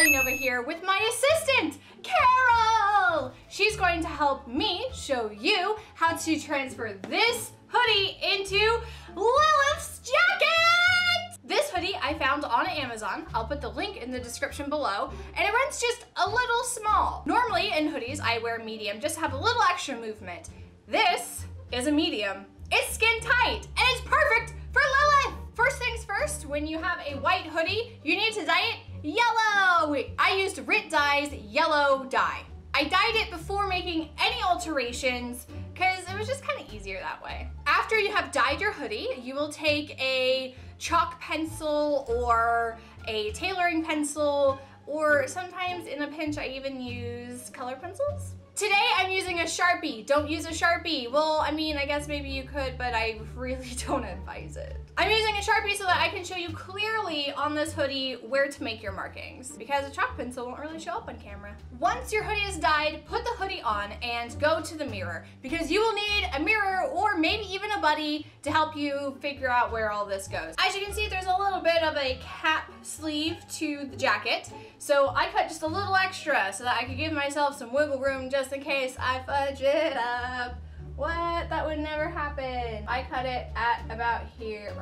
Darling over here with my assistant, Carol. She's going to help me show you how to transfer this hoodie into Lilith's jacket. This hoodie I found on Amazon. I'll put the link in the description below, and it runs just a little small. Normally in hoodies I wear medium, just to have a little extra movement. This is a medium. It's skin tight, and it's perfect for Lilith. First things first, when you have a white hoodie, you need to dye it yellow. I used Rit Dye's yellow dye. I dyed it before making any alterations because it was just kind of easier that way. After you have dyed your hoodie, you will take a chalk pencil or a tailoring pencil, or sometimes in a pinch I even use color pencils. Today I'm using a Sharpie. Don't use a Sharpie. Well, I mean, I guess maybe you could, but I really don't advise it. I'm using a Sharpie so that I can show you clearly on this hoodie where to make your markings, because a chalk pencil won't really show up on camera. Once your hoodie is dyed, put the hoodie on and go to the mirror, because you will need a mirror or maybe even a buddy to help you figure out where all this goes. As you can see, there's a little bit of a cap sleeve to the jacket, so I cut just a little extra so that I could give myself some wiggle room just in case I fudge it up. What? That would never happen. I cut it at about here.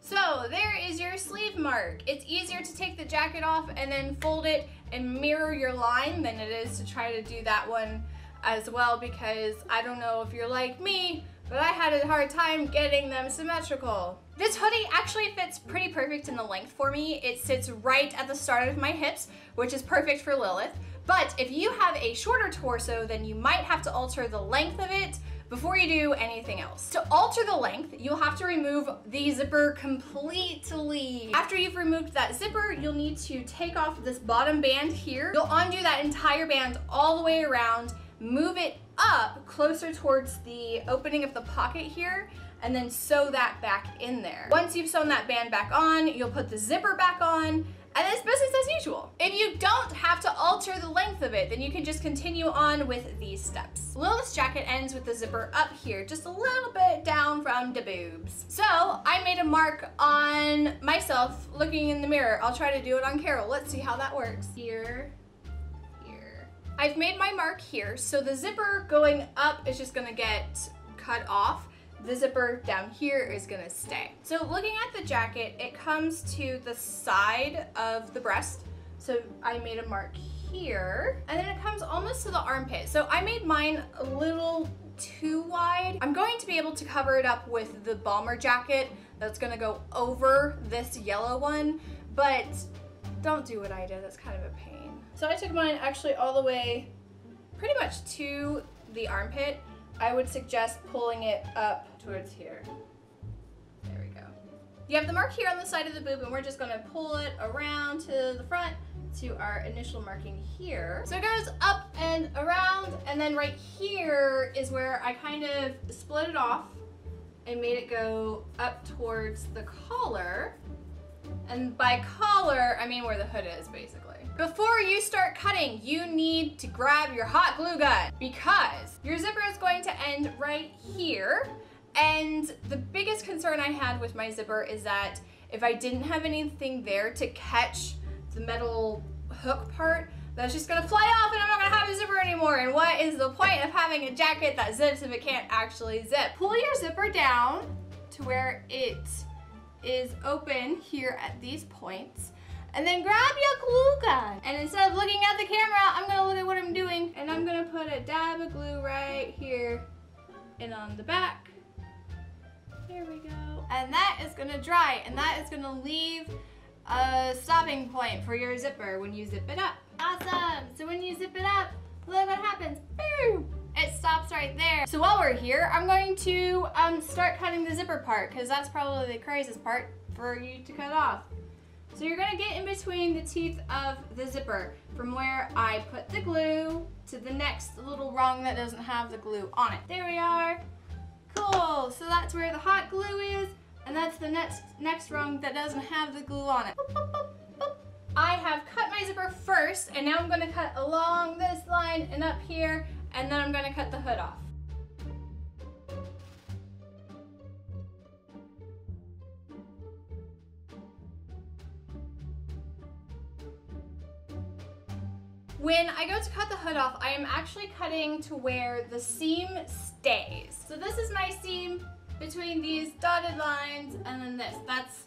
So there is your sleeve mark. It's easier to take the jacket off and then fold it and mirror your line than it is to try to do that one as well, because I don't know if you're like me, but I had a hard time getting them symmetrical. This hoodie actually fits pretty perfect in the length for me. It sits right at the start of my hips, which is perfect for Lilith. But if you have a shorter torso, then you might have to alter the length of it before you do anything else. To alter the length, you'll have to remove the zipper completely. After you've removed that zipper, you'll need to take off this bottom band here. You'll undo that entire band all the way around, move it up closer towards the opening of the pocket here, and then sew that back in there. Once you've sewn that band back on, you'll put the zipper back on, and it's business as usual. If you don't have to alter the length of it, then you can just continue on with these steps. Lilith's jacket ends with the zipper up here, just a little bit down from the boobs. So I made a mark on myself looking in the mirror. I'll try to do it on Carol. Let's see how that works. Here, here. I've made my mark here, so the zipper going up is just gonna get cut off. The zipper down here is gonna stay. So looking at the jacket, it comes to the side of the breast. So I made a mark here, and then it comes almost to the armpit. So I made mine a little too wide. I'm going to be able to cover it up with the bomber jacket that's gonna go over this yellow one, but don't do what I did, that's kind of a pain. So I took mine actually all the way pretty much to the armpit. I would suggest pulling it up towards here. There we go. You have the mark here on the side of the boob, and we're just gonna pull it around to the front to our initial marking here. So it goes up and around, and then right here is where I kind of split it off and made it go up towards the collar. And by collar, I mean where the hood is, basically. Before you start cutting, you need to grab your hot glue gun, because your zipper is going to end right here. And the biggest concern I had with my zipper is that if I didn't have anything there to catch the metal hook part, that's just gonna fly off and I'm not gonna have a zipper anymore. And what is the point of having a jacket that zips if it can't actually zip? Pull your zipper down to where it is open here at these points, and then grab your glue gun. And instead of looking at the camera, I'm gonna look at what I'm doing, and I'm gonna put a dab of glue right here and on the back. There we go. And that is gonna dry, and that is gonna leave a stopping point for your zipper when you zip it up. Awesome. So when you zip it up, look what happens. Boom! It stops right there. So while we're here, I'm going to start cutting the zipper part, because that's probably the craziest part for you to cut off. So you're gonna get in between the teeth of the zipper from where I put the glue to the next little rung that doesn't have the glue on it. There we are. Cool. So that's where the hot glue is, and that's the next rung that doesn't have the glue on it. Boop, boop, boop, boop. I have cut my zipper first, and now I'm gonna cut along this line and up here, and then I'm gonna cut the hood off. When I go to cut the hood off, I am actually cutting to where the seam stays. So this is my seam between these dotted lines and then this. That's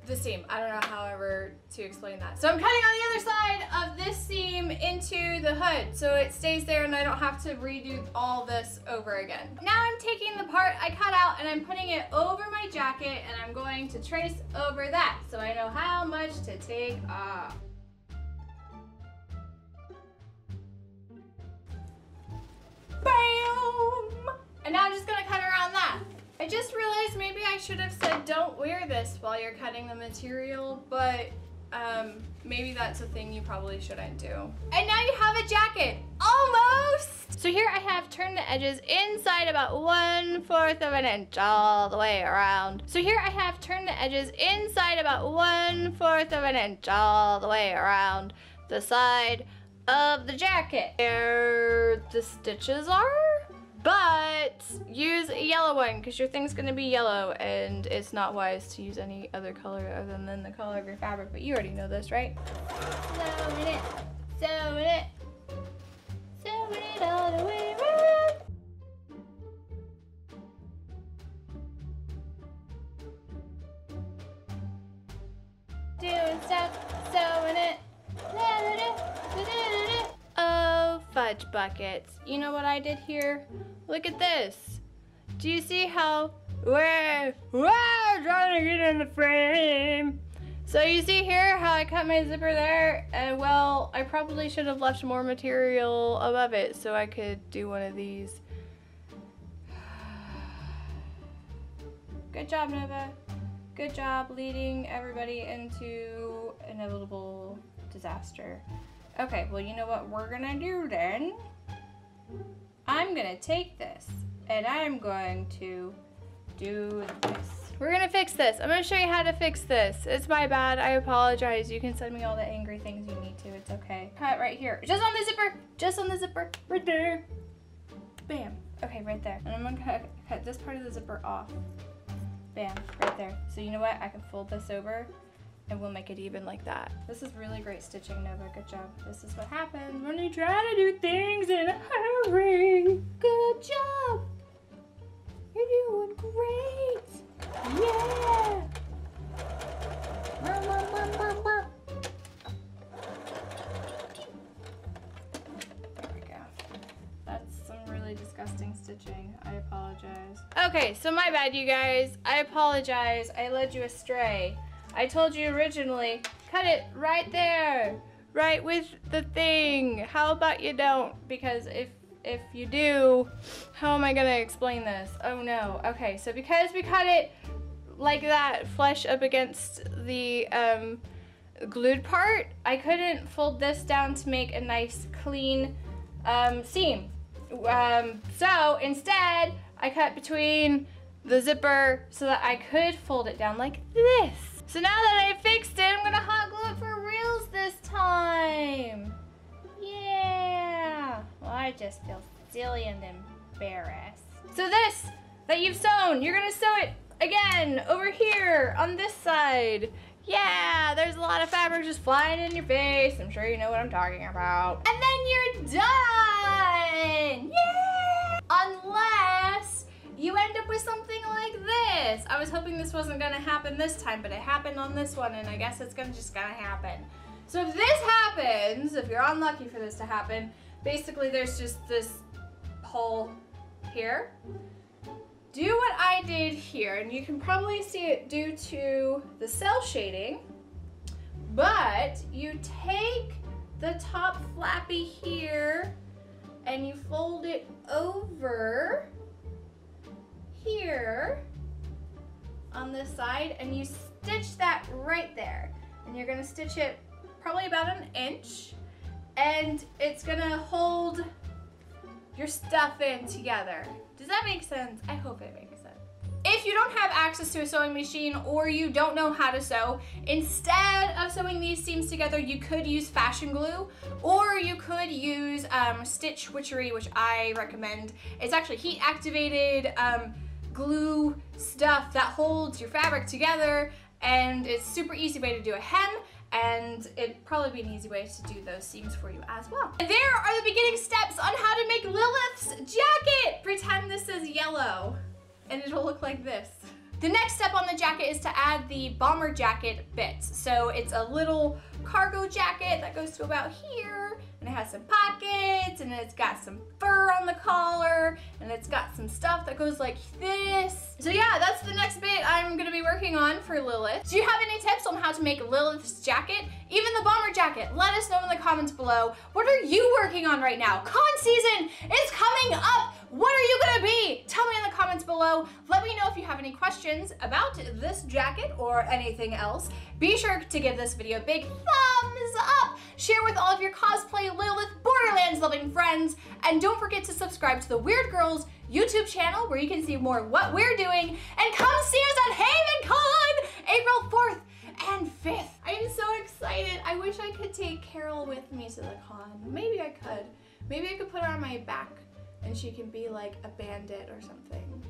the seam. I don't know however to explain that. So I'm cutting on the other side of this seam into the hood so it stays there and I don't have to redo all this over again. Now I'm taking the part I cut out and I'm putting it over my jacket and I'm going to trace over that so I know how much to take off. Bam! And now I'm just gonna cut around that. I just realized maybe I should have said don't wear this while you're cutting the material, but maybe that's a thing you probably shouldn't do. And now you have a jacket, almost! So here I have turned the edges inside about 1/4 of an inch all the way around. So here I have turned the edges inside about 1/4 of an inch all the way around the side of the jacket. There the stitches are. But use a yellow one because your thing's gonna be yellow and it's not wise to use any other color other than the color of your fabric, but you already know this, right? Sewing it, sewing it, sewing it all the way around. Doing stuff, sewing it. Oh, fudge buckets. You know what I did here? Look at this. Do you see how we're trying to get in the frame? So you see here how I cut my zipper there? And well, I probably should have left more material above it so I could do one of these. Good job, Nova. Good job leading everybody into inevitable disaster. Okay, well, you know what we're gonna do then? I'm gonna take this and I'm going to do this. We're gonna fix this. I'm gonna show you how to fix this. It's my bad, I apologize. You can send me all the angry things you need to, it's okay. Cut right here, just on the zipper, right there. Bam, okay, right there. And I'm gonna cut this part of the zipper off. Bam, right there. So you know what, I can fold this over and we'll make it even like that. This is really great stitching, Nova. Good job. This is what happens when you try to do things in a hurry. Good job. You're doing great. Yeah. There we go. That's some really disgusting stitching. I apologize. Okay, so my bad, you guys. I apologize. I led you astray. I told you originally, cut it right there, right with the thing. How about you don't? Because if you do, how am I gonna explain this? Oh no, okay, so because we cut it like that, flush up against the glued part, I couldn't fold this down to make a nice clean seam. So instead, I cut between the zipper so that I could fold it down like this. So now that I fixed it, I'm gonna hot glue it for reals this time. Yeah. Well, I just feel silly and embarrassed. So this that you've sewn, you're gonna sew it again over here on this side. Yeah, there's a lot of fabric just flying in your face. I'm sure you know what I'm talking about. And then you're done. Yeah. Unless you end up with something like this. I was hoping this wasn't gonna happen this time, but it happened on this one, and I guess it's just gonna happen. So if this happens, if you're unlucky for this to happen, basically there's just this hole here. Do what I did here, and you can probably see it due to the cell shading, but you take the top flappy here and you fold it over here on this side and you stitch that right there. And you're gonna stitch it probably about 1 inch, and it's gonna hold your stuff in together. Does that make sense? I hope it makes sense. If you don't have access to a sewing machine or you don't know how to sew, instead of sewing these seams together, you could use fashion glue, or you could use Stitch Witchery, which I recommend. It's actually heat activated glue stuff that holds your fabric together, and it's a super easy way to do a hem and it'd probably be an easy way to do those seams for you as well. And there are the beginning steps on how to make Lilith's jacket. Pretend this is yellow, and it'll look like this. The next step on the jacket is to add the bomber jacket bits. So it's a little cargo jacket that goes to about here, and it has some pockets, and it's got some fur on the collar, and it's got some stuff that goes like this. So yeah, that's the next bit I'm gonna be working on for Lilith. Do you have any tips on how to make Lilith's jacket? Even the bomber jacket, let us know in the comments below. What are you working on right now? Con season is coming up. What are you gonna be? Tell me in the comments below. Let me know if you have any questions about this jacket or anything else. Be sure to give this video a big thumbs up. Share with all of your cosplay Lilith Borderlands loving friends. And don't forget to subscribe to the Weird Girls YouTube channel where you can see more of what we're doing. And come see us at HavenCon, April 4th and 5th. I am so excited. I wish I could take Carol with me to the con. Maybe I could. Maybe I could put her on my back and she can be like a bandit or something.